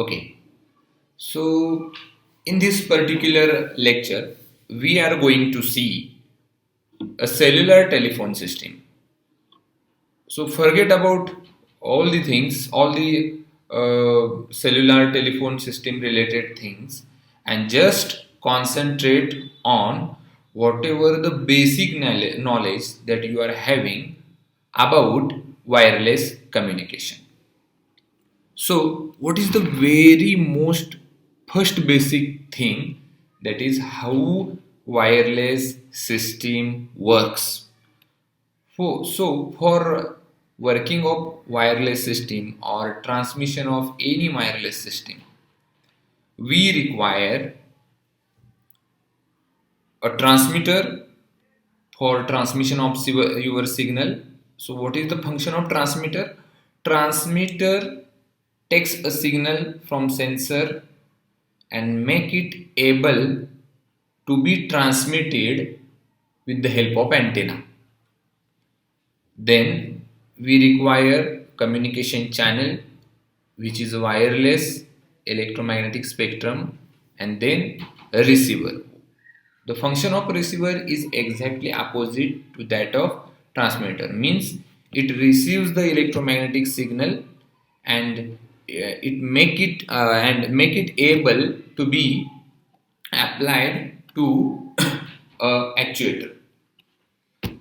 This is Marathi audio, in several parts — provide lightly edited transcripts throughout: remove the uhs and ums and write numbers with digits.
Okay, so in this particular lecture, we are going to see a cellular telephone system. So forget about all the things, all the cellular telephone system related things, and just concentrate on whatever the basic knowledge that you are having about wireless communication. So, what is the very most first basic thing, that is how wireless system works? For working of wireless system or transmission of any wireless system, we require a transmitter for transmission of your signal. So what is the function of transmitter? Transmitter takes a signal from sensor and make it able to be transmitted with the help of antenna. Then we require communication channel, which is a wireless electromagnetic spectrum, and then a receiver. The function of receiver is exactly opposite to that of transmitter, means it receives the electromagnetic signal and make it able to be applied to actuator.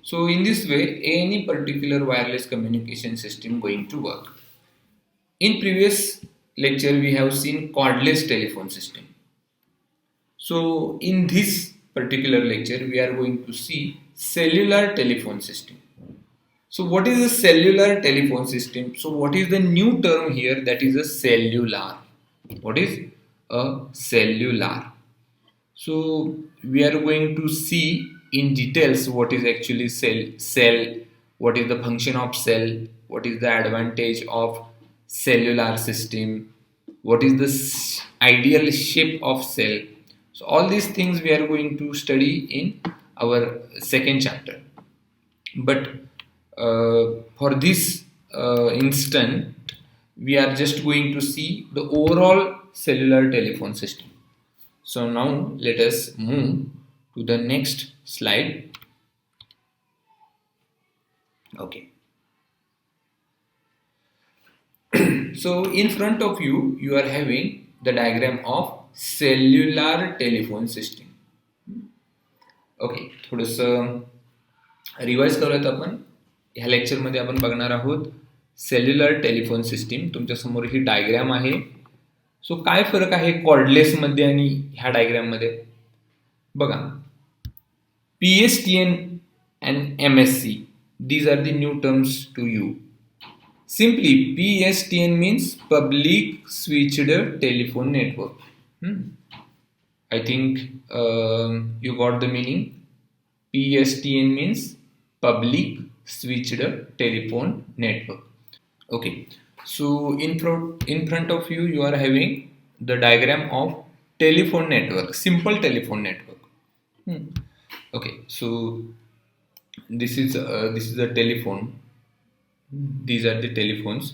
So in this way, any particular wireless communication system going to work. In previous lecture, we have seen cordless telephone system. So in this particular lecture, we are going to see cellular telephone system. So what is a cellular telephone system? So what is the new term here, that is a cellular? What is a cellular? So we are going to see in details what is actually cell, what is the function of cell, what is the advantage of cellular system, what is the ideal shape of cell. So all these things we are going to study in our second chapter. But for this instant, we are just going to see the overall cellular telephone system. So now let us move to the next slide. Okay. So in front of you, you are having the diagram of cellular telephone system. Okay, थोडंसं रिवाइज करूयात आपण. ह्या लेक्चरमध्ये आपण बघणार आहोत सेल्युलर टेलिफोन सिस्टीम. तुमच्यासमोर ही डायग्रॅम आहे. सो काय फरक आहे कॉर्डलेसमध्ये आणि ह्या डायग्रॅममध्ये? बघा, PSTN and MSC, these are the new terms to you. Simply, PSTN means Public Switched Telephone Network. I think you got the meaning. PSTN means Public Switched Telephone Network. Okay, so in front of you, you are having the diagram of telephone network, simple telephone network. Okay, so this is a telephone. These are the telephones.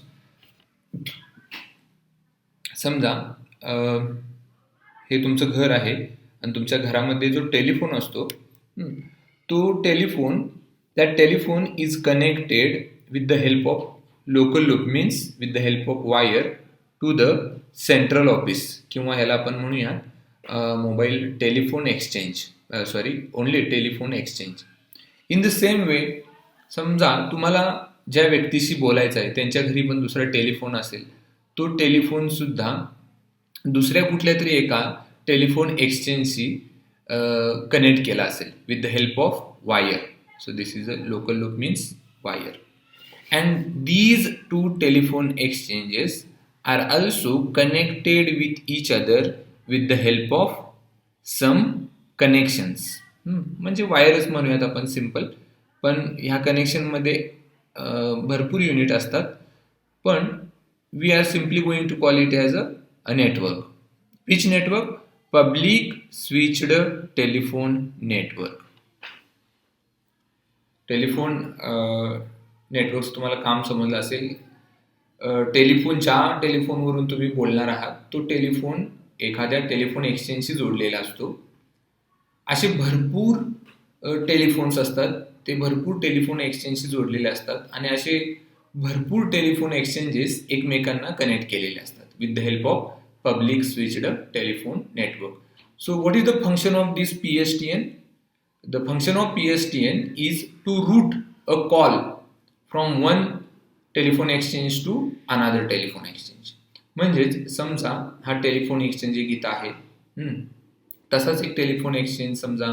समजा हे तुमचं घर आहे आणि तुमच्या घरामध्ये जो टेलिफोन असतो, तो telephone, that telephone is connected with the help of local loop, means with the help of wire to the central office, किंवा ह्याला आपण म्हणूया mobile telephone exchange, only telephone exchange. In the same way, समजा तुम्हाला ज्या व्यक्तीशी बोलायचं आहे त्यांच्या घरी पण दुसरा टेलिफोन असेल, तो टेलिफोन सुद्धा दुसऱ्या कुठल्या तरी एका टेलिफोन एक्सचेंजशी कनेक्ट केला असेल with the help of wire. So this is a local loop, means wire. And these two telephone exchanges are also connected with each other with the help of some connections. म्हणजे वायरच म्हणूयात आपण सिंपल, पण ह्या कनेक्शनमध्ये भरपूर युनिट असतात, पण we are simply going to call it as a network. Which network? Public switched telephone network. Telephone networks तुम्हाला काम समजलं असेल. टेलिफोनवरून तुम्ही बोलणार आहात तो टेलिफोन एखाद्या टेलिफोन एक्सचेंजशी जोडलेला असतो. असे भरपूर टेलिफोन्स असतात, ते भरपूर टेलिफोन एक्सचेंजशी जोडलेले असतात आणि असे भरपूर टेलिफोन एक्सचेंजेस एकमेकांना कनेक्ट केलेले असतात with the help of public switched telephone network. So what is the function of this PSTN? The function of PSTN is to route a call from one telephone exchange to another telephone exchange. म्हणजेच समजा हा टेलिफोन एक्सचेंज एक इथं आहे, तसाच एक टेलिफोन एक्सचेंज समजा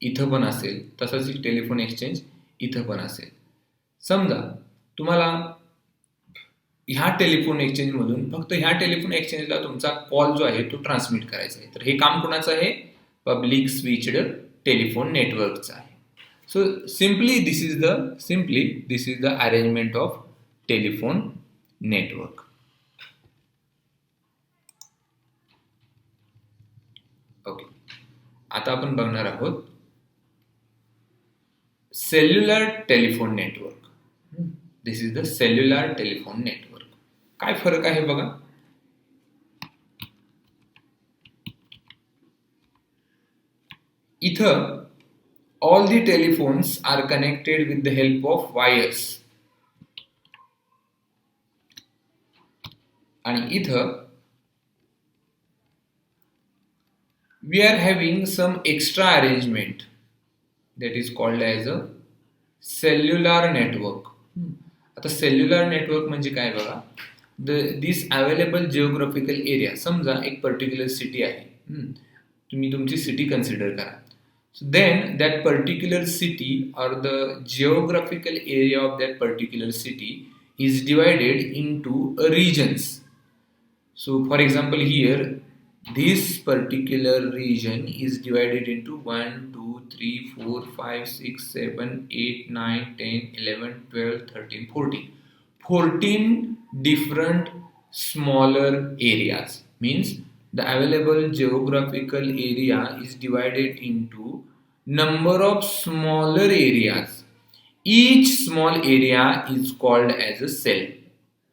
इथं पण असेल, तसाच एक टेलिफोन एक्सचेंज इथं पण असेल. समजा तुम्हाला ह्या टेलिफोन एक्सचेंजमधून फक्त ह्या टेलिफोन एक्सचेंजला तुमचा कॉल जो आहे तो ट्रान्समिट करायचा आहे. तर हे काम कोणाचं आहे? पब्लिक स्विच्ड टेलिफोन नेटवर्कचा आहे. So simply this is the arrangement of telephone network. Okay, आता आपण बघणार आहोत cellular telephone network. This is the cellular telephone network. काय फरक आहे बघा. इथं all the telephones are connected with the help of wires. आणि इथं we are having some extra arrangement that is called as a cellular network. आता सेल्युलर नेटवर्क म्हणजे काय बघा. दिस अवेलेबल जिओग्राफिकल एरिया. समजा एक पर्टिक्युलर सिटी आहे, तुम्ही तुमची सिटी कन्सिडर करा. So then that particular city or the geographical area of that particular city is divided into regions. So for example here this particular region is divided into 1, 2, 3, 4, 5, 6, 7, 8, 9, 10, 11, 12, 13, 14. 14 different smaller areas. Means the available geographical area is divided into number of smaller areas. Each small area is called as a cell.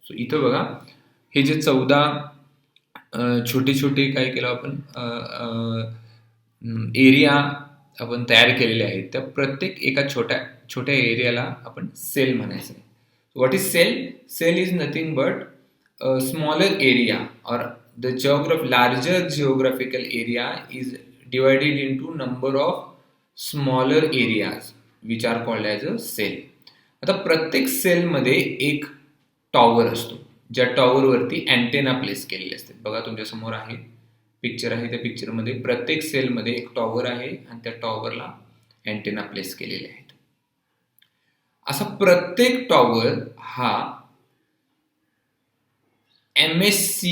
So इथं बघा हे जे 14 छोटे छोटे काय केलं आपण एरिया आपण तयार केलेले आहेत, त्या प्रत्येक एका छोट्या एरियाला आपण सेल म्हणायचं. What is cell? Cell is nothing but smaller area or the larger geographical area is divided into number of smaller areas which are called as a cell. आता प्रत्येक सेल मध्ये एक टॉवर असतो, ज्या टॉवर वरती अँटेना प्लेस केलेले असतात. बघा तुमच्या समोर आहे पिक्चर आहे, त्या पिक्चर मध्ये प्रत्येक सेल मध्ये एक टॉवर आहे आणि त्या टॉवरला अँटेना प्लेस केलेले आहेत. असा प्रत्येक टॉवर हा MSC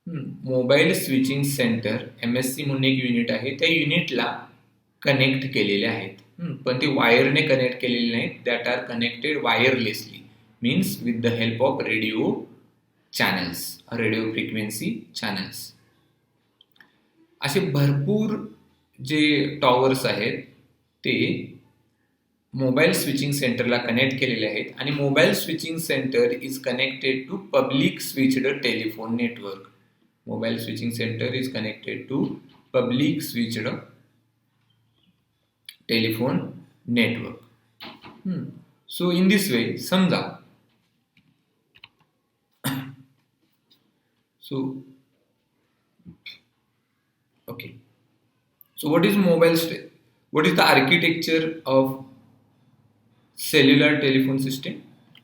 mobile switching centre, MSC म्हणून एक युनिट आहे, त्या युनिटला कनेक्ट केलेले आहेत. पण ते वायरने कनेक्ट केलेले नाहीत. That are connected wirelessly, means with the help of radio channels, radio frequency channels. असे भरपूर जे टॉवर्स आहेत ते मोबाईल स्विचिंग सेंटरला कनेक्ट केलेले आहेत आणि mobile switching centre is connected to public switched telephone network. Mobile switching centre is connected to public switched telephone network. So in this way समजा okay, so what is what is the architecture of cellular telephone system?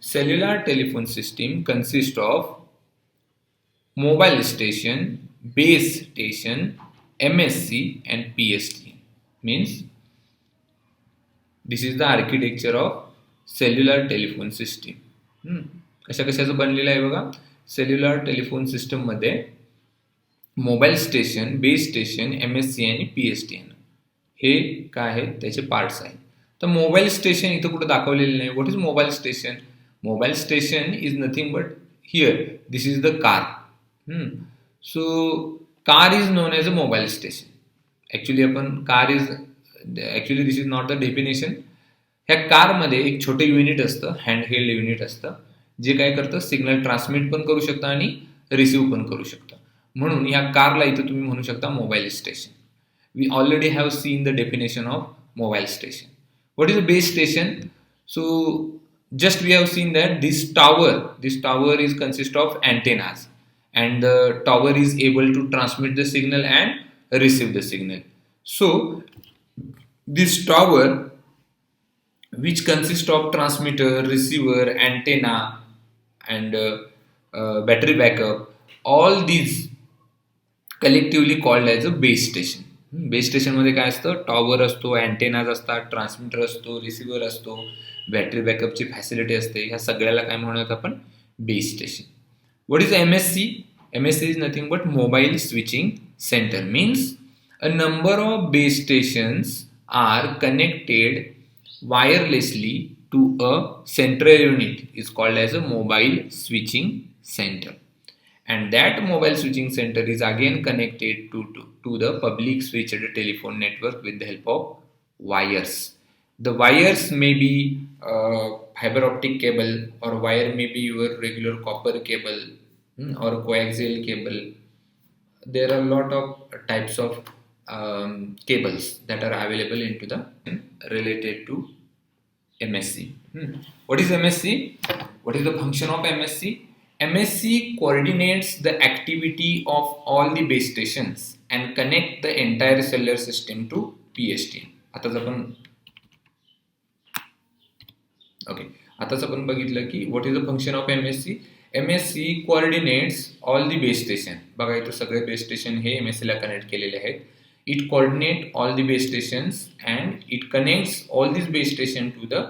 Cellular telephone system consists of mobile station, base station, MSC and PSTN. Means this is the architecture of cellular telephone system. कशाचं बनलेलं आहे बघा. सेल्युलर टेलिफोन सिस्टम मध्ये mobile station, base station, MSC आणि PSTN हे काय आहेत त्याचे पार्ट्स आहेत. तर मोबाईल स्टेशन इथं कुठं दाखवलेलं नाही. What is mobile station? Mobile station is nothing but here this is the car. So car is non as a mobile station. Actually this is not the definition. ह्या कारमध्ये एक छोटे युनिट असतं, हँडहेल्ड युनिट असतं, जे काय करतं सिग्नल ट्रान्समिट पण करू शकतं आणि रिसिव्ह पण करू शकतं. म्हणून या कारला इथं तुम्ही म्हणू शकता mobile station. We already have seen the definition of mobile station. What is a base station? So just we have seen that this tower is consist of antennas, and the tower is able to transmit the signal and receive the signal. So this tower, which consists of transmitter, receiver, antenna, and battery backup, all these collectively called as a base station. Base स्टेशनमध्ये काय असतं, टॉवर असतो, अँटेनाज असतात, ट्रान्समिटर असतो, रिसिव्हर असतो, बॅटरी बॅकअपची फॅसिलिटी असते. ह्या सगळ्याला काय म्हणूयात आपण, base station. What is MSC? MSC is nothing but mobile switching centre. Means a number of base stations are connected wirelessly to a central unit is called as a mobile switching center. And that mobile switching center is again connected to the public switched telephone network with the help of wires. The wires may be fiber optic cable, or wire may be your regular copper cable, or coaxial cable. There are a lot of types of cables that are available into the related to MSC. What is MSC? What is the function of MSC? MSC coordinates the activity of all the base stations and connect the entire cellular system to PSTN. आताच आपण बघितलं की what is the function of MSC? MSC coordinates all the base station. बघा इथं सगळे बेस स्टेशन हे MSC ला कनेक्ट केलेले आहेत. It coordinates all the base stations and it connects all these base stations to the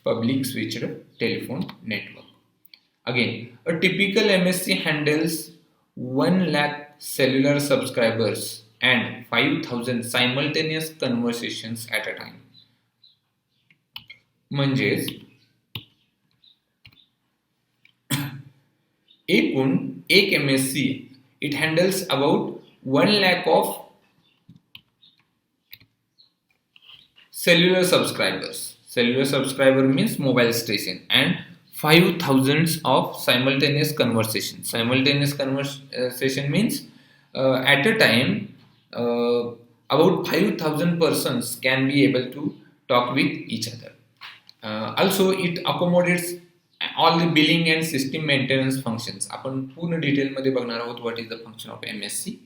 public switched telephone network. Again, a typical MSC handles 1 lakh cellular subscribers and 5,000 simultaneous conversations at a time. म्हणजेच एकूण एक MSC it handles about 1 lakh of cellular subscribers. Cellular subscriber means mobile station, and 5,000 of simultaneous conversations. Simultaneous conversation means at a time about 5,000 persons can be able to talk with each other. Also it accommodates all the billing and system maintenance functions. आपण पूर्ण डिटेल मध्ये बघणार आहोत what is the function of MSC,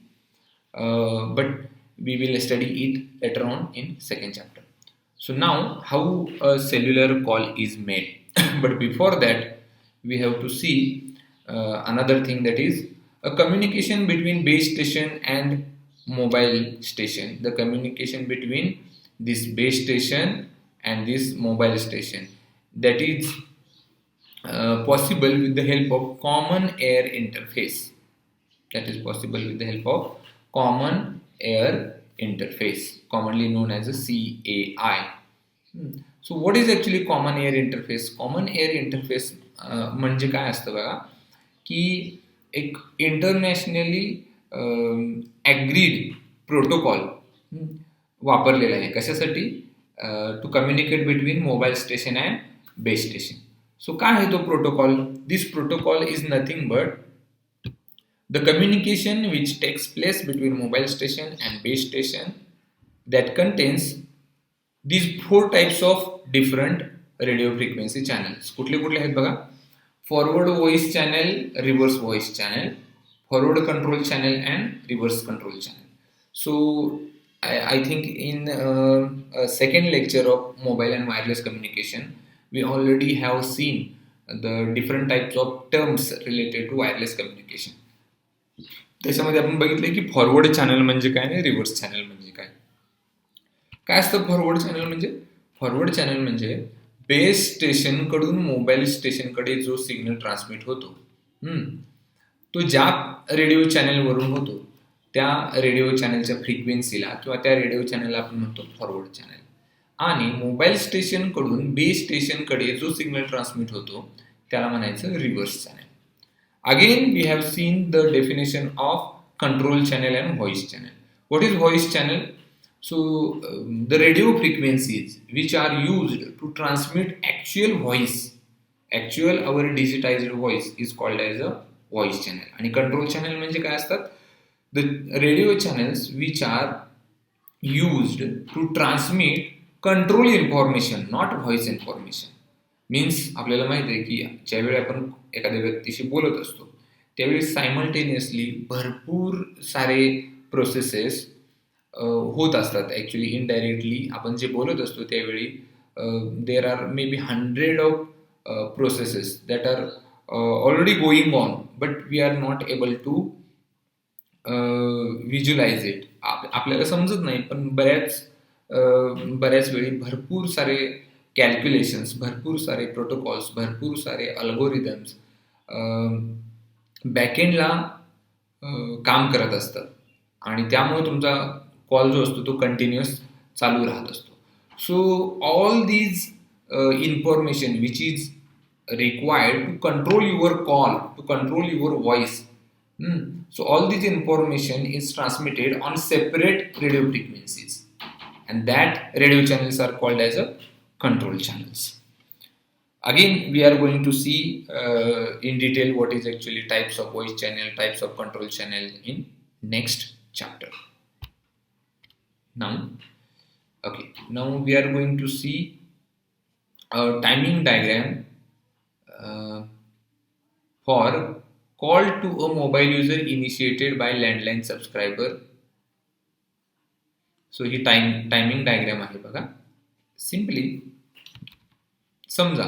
but we will study it later on in second chapter. So now how a cellular call is made. But before that we have to see another thing, that is a communication between base station and mobile station. The communication between this base station and this mobile station, that is possible with the help of common air interface. That is possible with the help of common air interface, commonly known as a CAI. So what is actually common air interface? Common air interface म्हणजे काय असतं बघा, की एक इंटरनॅशनली ॲग्रीड प्रोटोकॉल वापरलेला आहे. कशासाठी? To communicate between mobile station and base station. So काय आहे तो protocol? This protocol is nothing but the communication which takes place between mobile station and base station that contains these 4 types of different radio frequency channels. कुठले आहेत बघा? Forward voice channel, reverse voice channel, forward control channel and reverse control channel. So I think in second lecture of mobile and wireless communication we already have seen the different types of terms related to wireless communication. त्याच्यामध्ये आपण बघितलं की फॉरवर्ड चॅनल म्हणजे काय आणि रिव्हर्स चॅनल म्हणजे काय. काय असतं फॉरवर्ड चॅनल म्हणजे? फॉरवर्ड चॅनल म्हणजे बेस स्टेशन कडून मोबाईल स्टेशन कडे जो सिग्नल ट्रान्समिट होतो, तो ज्या रेडिओ चॅनल वरून होतो त्या रेडिओ चॅनलच्या फ्रिक्वेन्सीला किंवा त्या रेडिओ चॅनलला आपण म्हणतो फॉरवर्ड चॅनल. आणि मोबाईल स्टेशन कडून बेस स्टेशन कडे जो सिग्नल ट्रान्समिट होतो त्याला म्हणायचं reverse channel. Again we have seen the definition of control channel and voice channel. What is voice channel? So the radio frequencies which are used to transmit actual voice actual our digitised voice is called as a voice channel. आणि कंट्रोल चॅनल म्हणजे काय असतात? The radio channels which are used to transmit control information, not voice information. Means आपल्याला माहित आहे की ज्यावेळी आपण एखाद्या व्यक्तीशी बोलत असतो त्यावेळी सायमल्टेनियसली भरपूर सारे प्रोसेसेस होत असतात. ॲक्च्युली इनडायरेक्टली आपण जे बोलत असतो त्यावेळी there are may be 100 of processes that are already going on, but we are not able to visualize it. आपल्याला समजत नाही, पण बऱ्याच वेळी भरपूर सारे कॅल्क्युलेशन्स, भरपूर सारे प्रोटोकॉल्स, भरपूर सारे अल्गोरिदम्स बॅकएंडला काम करत असतात आणि त्यामुळे तुमचा कॉल जो असतो तो कंटिन्युअस चालू राहत असतो. So all these information which is required to control your call, to control your voice. So all this information is transmitted on separate radio frequencies, and that radio channels are called as a control channels. Again, we are going to see in detail what is actually types of voice channel, types of control channel in next chapter. Now we are going to see a timing diagram for call to a mobile user initiated by landline subscriber. So he timing diagram आहे बघा. सिम्पली समजा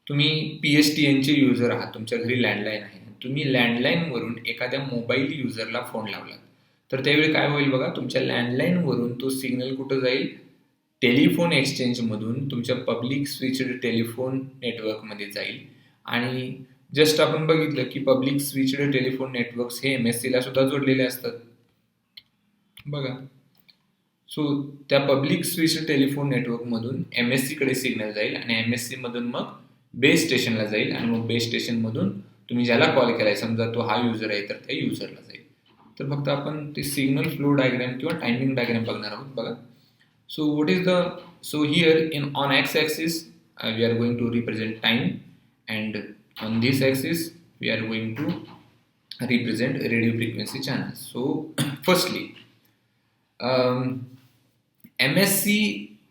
तुम्ही PSTN चे युजर आहात, तुमच्या घरी लँडलाईन आहे, तुम्ही लँडलाईन वरून एखाद्या मोबाईल युजरला फोन लावला तर त्यावेळी काय होईल बघा, तुमच्या लँडलाईन वरून तो सिग्नल कुठं जाईल? टेलिफोन एक्सचेंज मधून तुमच्या पब्लिक स्विच्ड टेलिफोन नेटवर्क मध्ये जाईल. आणि जस्ट आपण बघितलं की पब्लिक स्विच्ड टेलिफोन नेटवर्क्स हे MSC ला सुद्धा जोडलेले असतात बघा. सो त्या पब्लिक स्विच्ड टेलिफोन नेटवर्क मधून MSC कडे सिग्नल जाईल आणि MSC मधून मग बेस स्टेशनला जाईल आणि मग बेस स्टेशन मधून तुम्ही ज्याला कॉल केलाय, समजा तो हा युजर आहे तर त्या युजरला जाईल. तर फक्त आपण ते सिग्नल फ्लो डायग्राम किंवा टायमिंग डायग्राम बघणार आहोत बघा. So what is the, so here on x-axis we are going to represent time, and on this axis we are going to represent radio frequency channels. So firstly MSC,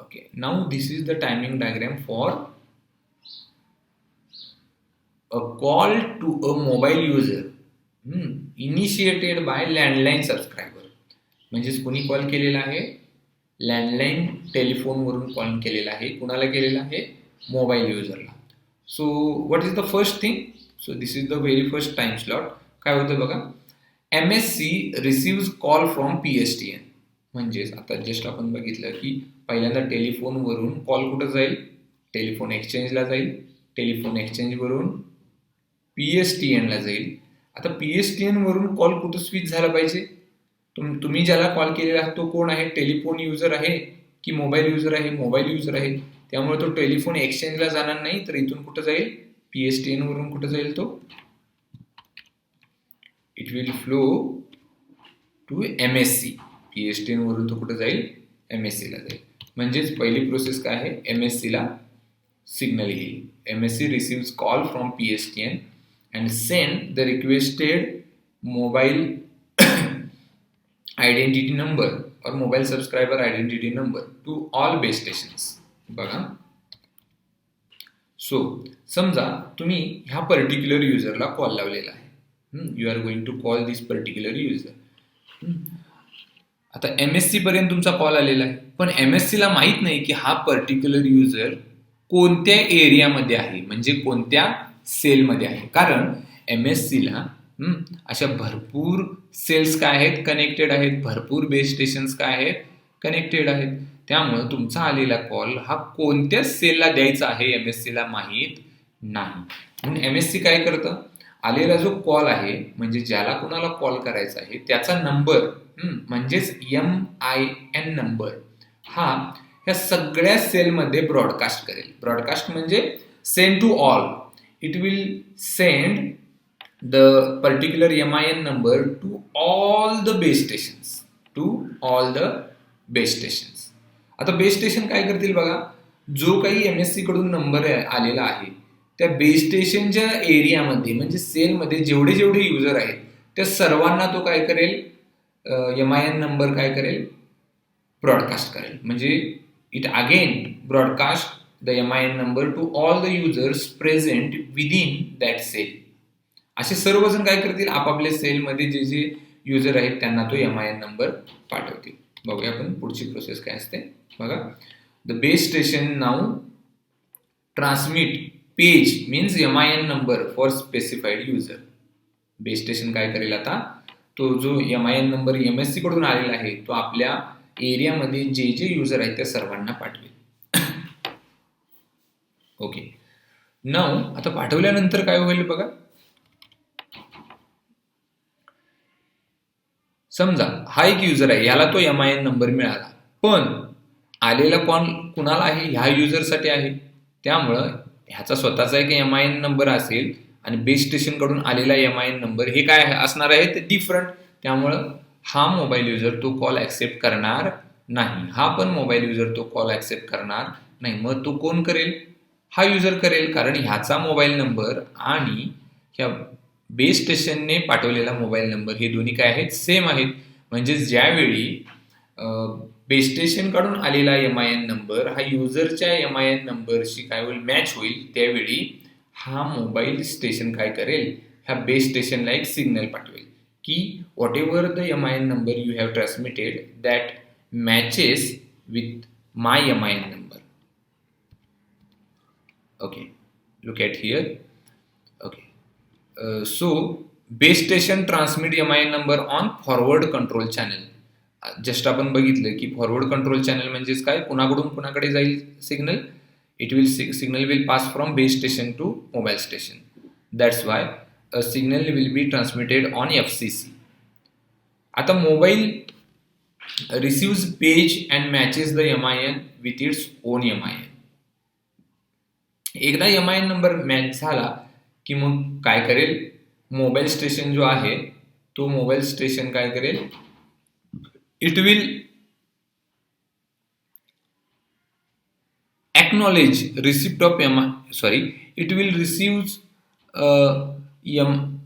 okay, now this is the timing diagram for a call to a mobile user initiated by landline subscriber. म्हणजेच कोणी कॉल केलेला आहे? लँडलाईन टेलिफोनवरून कॉल केलेला आहे. कुणाला केलेला आहे? मोबाईल युजरला. So what is the first thing? So this is the very first time slot. काय होतं बघा, MSC receive call from PSTN. म्हणजेच आता जस्ट आपण बघितलं की पहिल्यांदा टेलिफोनवरून कॉल कुठं जाईल? टेलिफोन एक्सचेंजला जाईल. टेलिफोन एक्सचेंजवरून PSTNला जाईल. आता PSTN वरून कॉल कुठं स्विच झाला पाहिजे? तुम्ही ज्याला कॉल केलेला आहे तो कोण आहे? टेलिफोन युजर आहे की मोबाईल युजर आहे? मोबाईल युजर आहे. त्यामुळे तो टेलिफोन एक्सचेंजला जाणार नाही, तर इथून कुठं जाईल? PSTN वरून कुठं जाईल तो? It will flow to MSC. PSTN वरून तो कुठं जाईल? MSC ला जाईल. म्हणजेच पहिली प्रोसेस काय आहे? MSC ला सिग्नल येईल. MSC receive call from PSTN and send the requested mobile identity number or mobile subscriber identity number to all base stations. बघा, सो समजा तुम्ही ह्या पर्टिक्युलर युजरला कॉल लावलेला आहे. You are going to call this particular user. आता MSC पर्यंत तुमचा कॉल आलेला आहे, पण MSC ला माहित नाही की हा पर्टिक्युलर युजर कोणत्या एरियामध्ये आहे, म्हणजे कोणत्या सेलमध्ये आहे. कारण MSC ला अशा भरपूर सेल्स काय आहेत? कनेक्टेड आहेत. भरपूर बेस स्टेशन्स काय आहेत? कनेक्टेड आहेत. त्यामुळे तुमचा आलेला कॉल हा कोणत्या सेलला द्यायचा आहे MSC ला माहीत नाही. म्हणून MSC काय करतं? आलेला जो कॉल आहे, म्हणजे ज्याला कोणाला कॉल करायचा आहे त्याचा नंबर, म्हणजेच MIN नंबर, हा ह्या सगळ्या सेलमध्ये ब्रॉडकास्ट करेल. ब्रॉडकास्ट म्हणजे send to all. It will send the particular MIN number to all the base stations, to all the base stations. आता बेस स्टेशन काय करतील बघा, जो काही MSC कडून नंबर आलेला आहे त्या बेस स्टेशनच्या एरियामध्ये म्हणजे सेलमध्ये जेवढे जेवढे युजर आहेत त्या सर्वांना तो काय करेल, MIN नंबर काय करेल, ब्रॉडकास्ट करेल. म्हणजे it again broadcast the MIN number to all the users present within that cell. असे सर्वजण काय करतील, आपापल्या सेलमध्ये जे जे युजर आहेत त्यांना तो MIN नंबर पाठवतील. बघूया आपण पुढची प्रोसेस काय असते. बघा, the base station now transmit page means MIN number for specified user. Base station काय करेल, आता तो जो MIN नंबर MSC कडून आलेला आहे तो आपल्या एरियामध्ये जे जे युजर आहेत त्या सर्वांना पाठवेल. ओके, नाव आता पाठवल्यानंतर काय होईल बघा. समजा हा एक युजर आहे, याला तो MIN नंबर मिळाला, पण आलेला कॉल कुणाला आहे, ह्या युजरसाठी आहे. त्यामुळं ह्याचा स्वतःचा एक MIN नंबर असेल आणि बेस स्टेशन कडून आलेला MIN नंबर हे काय असणार आहे, ते डिफरंट. त्यामुळं हा मोबाईल युजर तो कॉल ऍक्सेप्ट करणार नाही, हा पण मोबाईल युजर तो कॉल ऍक्सेप्ट करणार नाही. मग तो कोण करेल, हा युजर करेल, कारण ह्याचा मोबाईल नंबर आणि ह्या बेस स्टेशनने पाठवलेला मोबाईल नंबर हे दोन्ही काय आहेत, सेम आहेत. म्हणजे ज्यावेळी बेस स्टेशन कडून आलेला MIN नंबर हा युजरच्या MIN नंबरशी काय होईल, मॅच होईल. त्यावेळी हा मोबाईल स्टेशन काय करेल, ह्या बेस स्टेशनला एक सिग्नल पाठवेल की what ever the MIN number you have transmitted that matches with my MIN number. Okay, look at here. Okay, so base station transmit MIN number on forward control channel. Just आपण बघितलं की फॉरवर्ड कंट्रोल चॅनल म्हणजेच काय, कुणाकडून कुणाकडे जाईल signal. Signal will pass from base station to mobile station. That's why a signal will be transmitted on FCC. आता mobile receives page and matches the MIN with its own MIN. एकदा MIN नंबर मॅच झाला की मग काय करेल, मोबाईल स्टेशन जो आहे तो मोबाईल स्टेशन काय करेल, it will acknowledge receipt of it will receive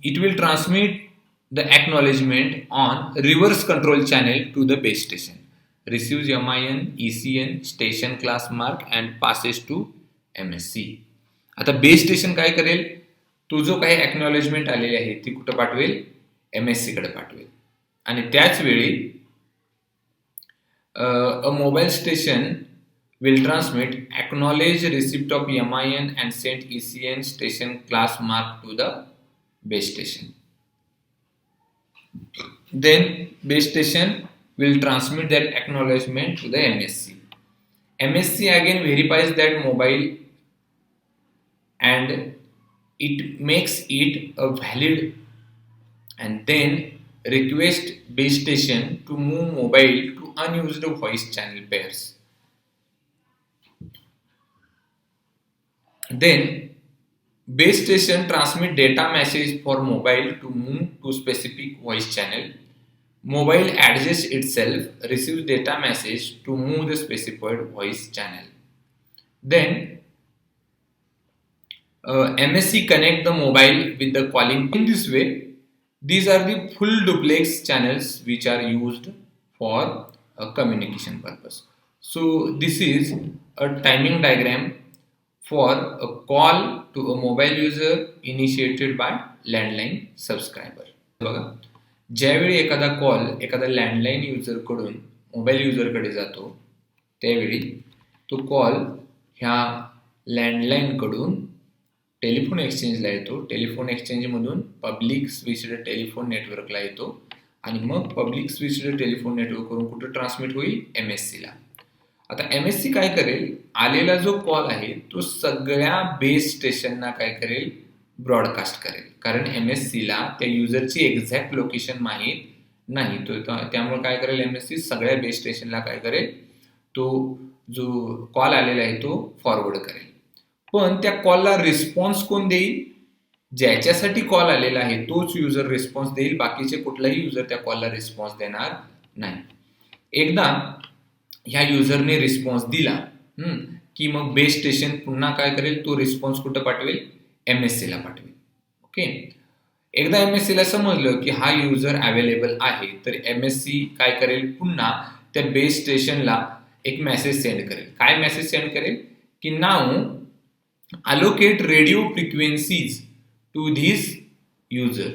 it will transmit the acknowledgement on reverse control channel to the base station, receives MIN, ECN, station class mark and passes to MSC. आता बेस स्टेशन काय करेल, तो जो काही एक्नॉलेजमेंट आलेली आहे ती कुठं पाठवेल, MSC कडे पाठवेल. आणि त्याच वेळी a mobile station will transmit acknowledge receipt of MIN and send ECN station class mark to the base station. Then base station will transmit that acknowledgement to the MSC. MSC again verifies that mobile and it makes it a valid and then request base station to move mobile to unused voice channel pairs. Then base station transmit data message for mobile to move to specific voice channel. Mobile adjusts itself, receives data message to move the specified voice channel. Then MSC connect the mobile with the calling. In this way, these are the full duplex channels which are used for communication purpose. So this is a timing diagram for a call to a mobile user initiated by landline subscriber. बघा, ज्यावेळी एखादा कॉल एखादा लँडलाईन युजर कडून मोबाईल युजर कडे जातो त्यावेळी तो कॉल ह्या लँडलाईन कडून टेलिफोन एक्सचेंजला येतो, टेलिफोन एक्सचेंज मधून पब्लिक स्विच्ड टेलिफोन नेटवर्कला येतो आणि मग पब्लिक स्विच्ड टेलिफोन नेटवर्क वरून कुठे ट्रान्समिट होईल, MSC ला. आता MSC काय करेल, आलेला जो कॉल आहे तो सगळ्या बेस स्टेशनना काय करेल, ब्रॉडकास्ट करेल. कारण MSC ला त्या युजरची एक्झॅक्ट लोकेशन माहीत नाही, तो त्यामुळे काय करेल, MSC सगळ्या बेस स्टेशनला काय करेल, तो जो कॉल आलेला आहे तो फॉरवर्ड करेल. पण त्या कॉलला रिस्पॉन्स कोण देईल, ज्याच्यासाठी कॉल आलेला आहे तोच युजर रिस्पॉन्स देईल, बाकीचे कुठलाही युजर त्या कॉलला रिस्पॉन्स देणार नाही. एकदा ह्या युजरने रिस्पॉन्स दिला की मग बेस स्टेशन पुन्हा काय करेल, तो रिस्पॉन्स कुठं पाठवेल, MSC ला पाठवेल. ओके, एकदा MSC ला समजलं की हा युजर अवेलेबल आहे, तर MSC काय करेल, पुन्हा त्या बेस स्टेशनला एक मेसेज सेंड करेल. काय मेसेज सेंड करेल की now allocate radio frequencies to this user.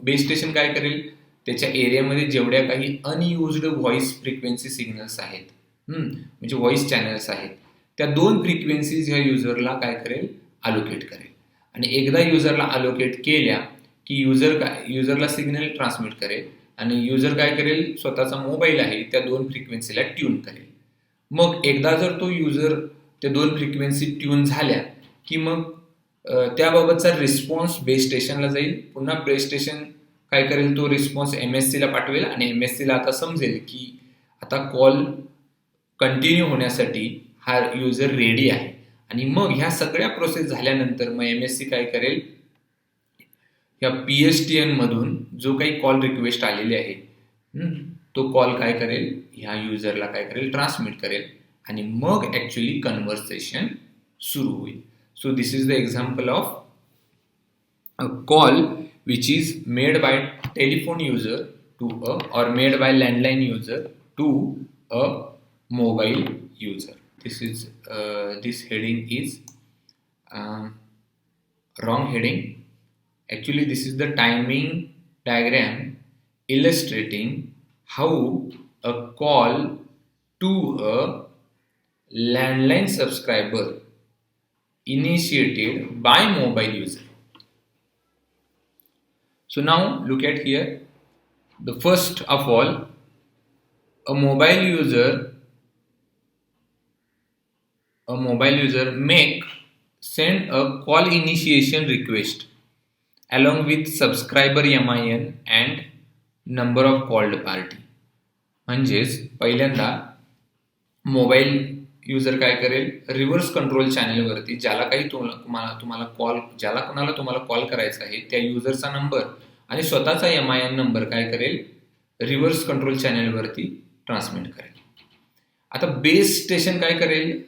Base station काय करेल, त्याच्या एरियामध्ये जेवढ्या काही अनयुज्ड व्हॉइस फ्रिक्वेन्सी सिग्नल्स आहेत, म्हणजे व्हॉइस चॅनल्स आहेत, त्या 2 फ्रिक्वेन्सीज ह्या युजरला काय करेल, अलोकेट करेल. आणि एकदा युजरला अलोकेट केल्या की युजरला सिग्नल ट्रान्समिट करेल आणि युजर काय करेल, स्वतःचा मोबाईल आहे त्या 2 फ्रिक्वेन्सीला ट्यून करेल. मग एकदा जर तो युजर त्या 2 फ्रिक्वेन्सी ट्यून झाल्या की मग त्याबाबतचा रिस्पॉन्स बेस स्टेशनला जाईल. पुन्हा बेस स्टेशन काय करेल, तो रिस्पॉन्स MSC ला पाठवेल आणि MSC ला आता समजेल की आता कॉल कंटिन्यू होण्यासाठी हा युजर रेडी आहे. आणि मग ह्या सगळ्या प्रोसेस झाल्यानंतर मग MSC काय करेल, या PSTN मधून जो काही कॉल रिक्वेस्ट आलेली आहे तो कॉल काय करेल, ह्या युजरला काय करेल, ट्रान्समिट करेल आणि मग ऍक्च्युअली कन्व्हर्सेशन सुरू होईल. So this is the example of a call which is made by telephone user to a or made by landline user to a mobile user. This heading is wrong heading. Actually this is the timing diagram illustrating how a call to a landline subscriber initiated by mobile user. So now look at here. The first of all, a mobile user send a call initiation request along with subscriber MIN and number of called party. म्हणजेच पहिल्यांदा मोबाईल युजर काय करेल, रिव्हर्स कंट्रोल चॅनल वरती ज्याला कोणाला तुम्हाला कॉल करायचा आहे त्या युजरचा नंबर आणि स्वतःचा MIN नंबर काय करेल, रिव्हर्स कंट्रोल चॅनल वरती ट्रान्समिट करेल. आता बेस स्टेशन काय करेल,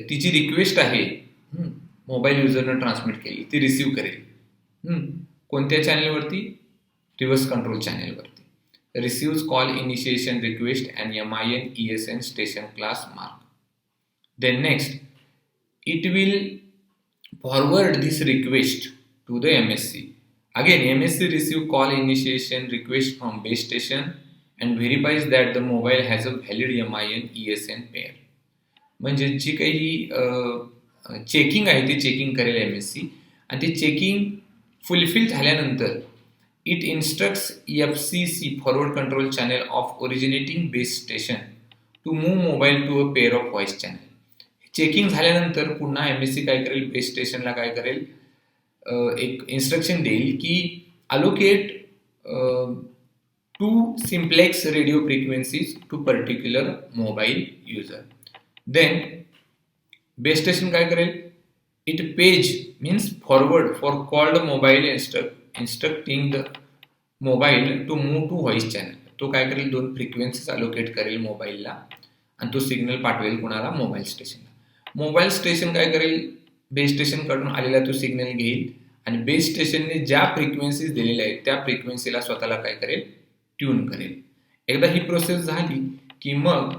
तिची रिक्वेस्ट आहे मोबाईल युजरनं ट्रान्समिट केली ती रिसीव्ह करेल. कोणत्या चॅनलवरती, रिव्हर्स कंट्रोल चॅनलवरती. receives call initiation request and MIN ESN station class mark. Then next, it will forward this request to the MSC. Again, MSC receive call initiation request from base station and verifies that the mobile has a valid MIN ESN pair. म्हणजे जी काही चेकिंग आहे ते चेकिंग करेल MSC आणि ते चेकिंग फुलफिल झाल्यानंतर it instructs FCC forward control channel of originating base station to move mobile to a pair of voice channel. Checking झाल्यानंतर पुन्हा MSC काय करेल, बेस स्टेशनला काय करेल, एक इन्स्ट्रक्शन देईल की allocate 2 simplex radio frequencies to particular mobile user. Then base station काय करेल, it page means forward for called mobile instructing the mobile to move to voice channel. तो काय करेल, 2 फ्रिक्वेन्सीज अलोकेट करेल मोबाईलला आणि तो सिग्नल पाठवेल कोणाला, मोबाईल स्टेशनला. मोबाईल स्टेशन काय करेल, बेस स्टेशन कडून आलेला तो सिग्नल घेईल आणि बेस स्टेशनने ज्या फ्रिक्वेन्सीज दिलेल्या आहेत त्या फ्रिक्वेन्सीला स्वतःला काय करेल, ट्यून करेल. एकदा ही प्रोसेस झाली की मग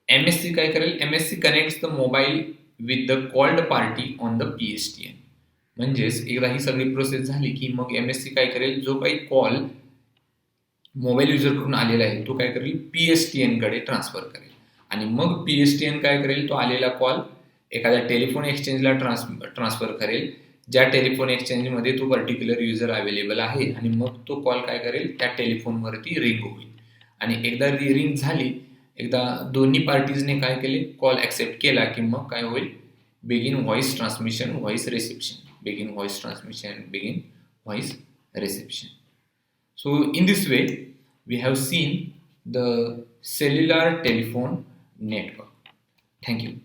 MSC काय करेल, MSC connects the mobile with the called party on the PSTN. म्हणजेच एकदा ही सगळी प्रोसेस झाली की मग MSC काय करेल, जो काही कॉल मोबाईल युजरकडून आलेला आहे तो काय करेल, PSTN कडे ट्रान्सफर करेल आणि मग PSTN काय करेल, तो आलेला कॉल एखाद्या टेलिफोन एक्सचेंजला ट्रान्सफर करेल ज्या टेलिफोन एक्सचेंजमध्ये तो पर्टिक्युलर युजर अवेलेबल आहे आणि मग तो कॉल काय करेल, त्या टेलिफोनवरती रिंग होईल आणि एकदा रिंग झाली, एकदा दोन्ही पार्टीजने काय केले, कॉल ॲक्सेप्ट केला की मग काय होईल, begin voice transmission, voice reception, begin voice transmission, begin voice reception. So in this way we have seen the cellular telephone network. Thank you.